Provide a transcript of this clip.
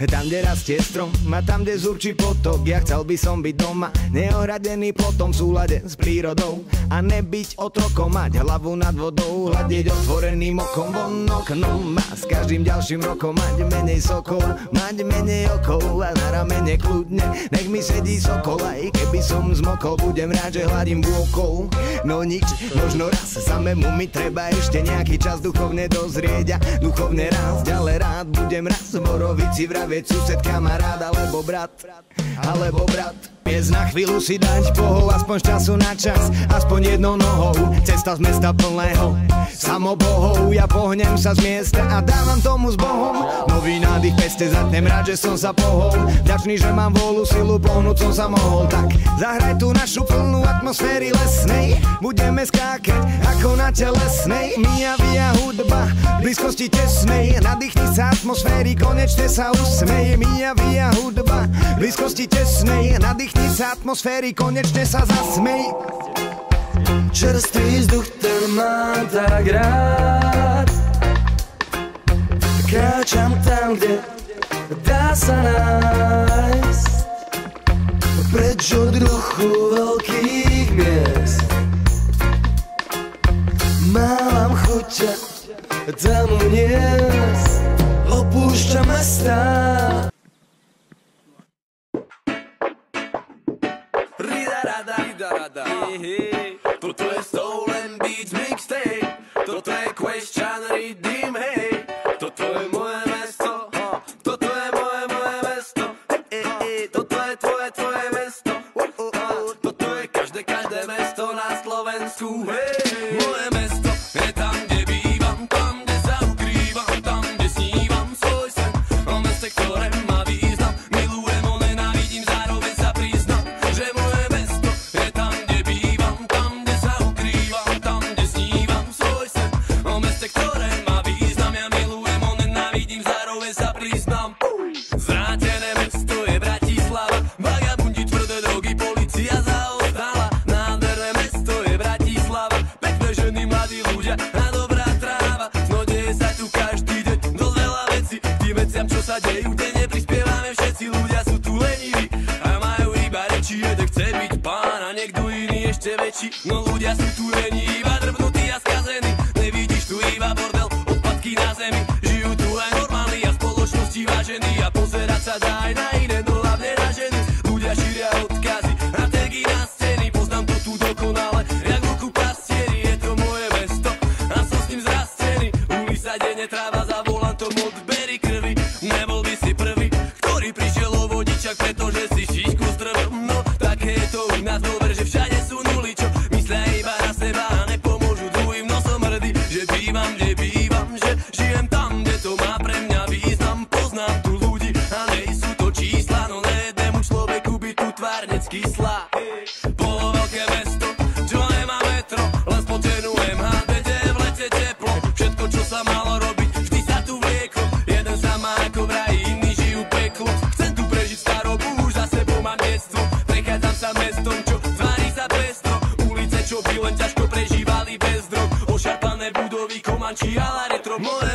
Tam, kde rastie strom a tam, kde zúrčí potok. Ja chcel by som byť doma, neohradený plotom, v súlade s prírodou. A nebyť otrokom, mať hlavu nad vodou, hľadieť otvoreným okom von oknom. A s každým ďalším rokom mať menej sokov, mať menej okov a na ramene kľudne nech mi sedí sokol. Aj keby som zmokol, budem rád, že hladím vôkol. No nič, možno raz samému mi treba ešte nejaký čas duchovne dozrieť a duchovne rásť, ale rád budem raz v borovici vravieť sused, kamarát alebo brat. Pies na chvíľu si dať pohol, aspoň z času na čas, aspoň jednou nohou. Cesta z mesta plného samobohov, ja pohnem sa z miesta a dávam tomu s Bohom nový nádych peste, zatnem rád, že som sa pohol. Vďačný, že mám vôľu, silu, pohnúť som sa mohol. Tak zahraj tú našu plnú atmosféry lesnej, budeme skákať ako na telesnej. Mia via hudba v blízkosti tesnej, nadýchni sa atmosféry, konečne sa usmej. Mia via hudba v blízkosti tesnej, nadýchni sa atmosféry, konečne sa zasmej. Čerstvý vzduch, ten mám tak rád. Kráčam tam, kde dá sa nájsť, preč od ruchu veľkých miest. Mám chuť tam uniesť, opúšťam mesta. Toto je Stolen Beats mixtape, toto je Question Redeem, hej. Toto je moje mesto, toto je moje mesto, toto je tvoje mesto, toto je každé mesto na Slovensku, hej. Moje mesto je tam, kde bývam, tam, kde sa ukrývam, tam, kde snívam svoj sen, o meste, ktoré má význam. Milujem ho, nenávidím, zároveň sa priznam, že moje mesto je tam, kde bývam, tam, kde sa ukrývam, tam, kde snívam svoj sen, o meste, ktoré má význam. Ja milujem ho, nenávidím, zároveň sa priznam. Zvrátené mesto je Bratislava, vagabundi, tvrdé drogy, polícia zaostala. Nádherné mesto je Bratislava, pekné ženy, mladí ľudia a dobrá tráva. No deje sa tu každý deň dosť veľa vecí, k tým veciam, čo sa dejú, denne prispievame všetci. Ľudia sú tu leniví a majú iba reči, jeden chce byť pán a niekto iný ešte väčší. No ľudia sú tu leniví, iba drbnutí a skazení, nevidíš tu iba bordel, odpadky na zemi. Žijú tu aj normálni a spoločnosti vážení, a pozerať sa dá aj na iné, no hlavne na ženy. Ľudia šíria odkazy a tagy na scény, poznám to tu dokonale, jak ruku pastieri. Je to moje mesto a som s ním zrastený, ulica denne tráva za volantom od bery krvi. Nebol by si prvý, ktorý prišiel o vodičak, pretože si šíšku zdrvel. No také je to u nás, dober, že všade sú nuly, čo myslia iba na seba a nepomôžu druhým. No som hrdý, že bývam, kde bývam, že žijem tam, kde to má pre mňa význam. Poznám tu ľudí a nejsú to čísla, no nejednému človeku by tu tvár neckysla. Poloveľké mesto, čo nemá metro, len spotenujem HDD, v lete teplo. Všetko, čo sa malo robiť, vždy sa tu vlieklo. Jeden sa má ako vraj, iní žijú peklo. Chcem tu prežiť starobu, už za sebou mám detstvo. Prechádzam sa mestom, čo tvári sa pestro. Ulice, čo by len ťažko prežívali bez drog. Ošarpané budovy, Komanči a La Retro. Moje